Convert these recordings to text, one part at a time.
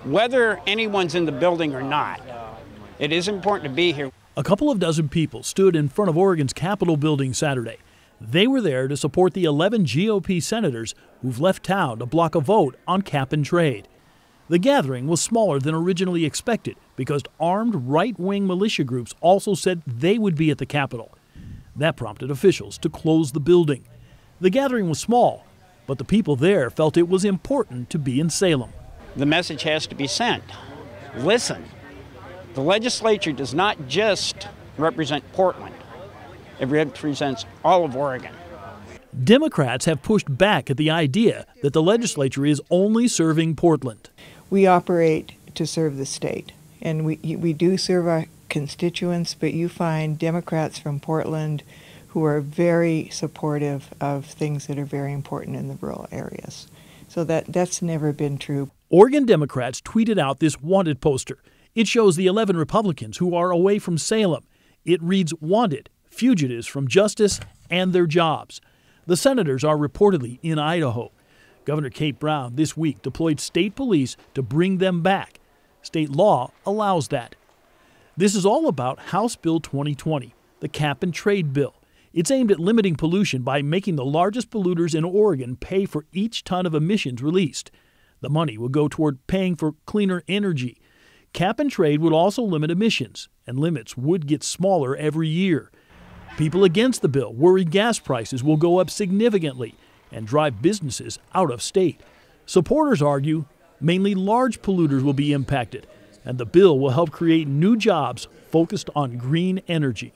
Whether anyone's in the building or not, it is important to be here. A couple of dozen people stood in front of Oregon's Capitol building Saturday. They were there to support the 11 GOP senators who've left town to block a vote on cap and trade. The gathering was smaller than originally expected because armed right-wing militia groups also said they would be at the Capitol. That prompted officials to close the building. The gathering was small, but the people there felt it was important to be in Salem. The message has to be sent. Listen, the legislature does not just represent Portland. It represents all of Oregon. Democrats have pushed back at the idea that the legislature is only serving Portland. We operate to serve the state, and we do serve our constituents, but you find Democrats from Portland who are very supportive of things that are very important in the rural areas. So that's never been true. Oregon Democrats tweeted out this wanted poster. It shows the 11 Republicans who are away from Salem. It reads, "Wanted, fugitives from justice and their jobs." The senators are reportedly in Idaho. Governor Kate Brown this week deployed state police to bring them back. State law allows that. This is all about House Bill 2020, the cap and trade bill. It's aimed at limiting pollution by making the largest polluters in Oregon pay for each ton of emissions released. The money will go toward paying for cleaner energy. Cap and trade would also limit emissions, and limits would get smaller every year. People against the bill worry gas prices will go up significantly and drive businesses out of state. Supporters argue mainly large polluters will be impacted, and the bill will help create new jobs focused on green energy.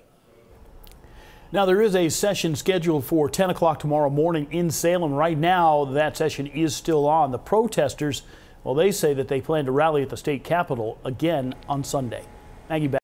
Now, there is a session scheduled for 10 o'clock tomorrow morning in Salem. Right now, that session is still on. The protesters, well, they say that they plan to rally at the state capitol again on Sunday. Maggie, back.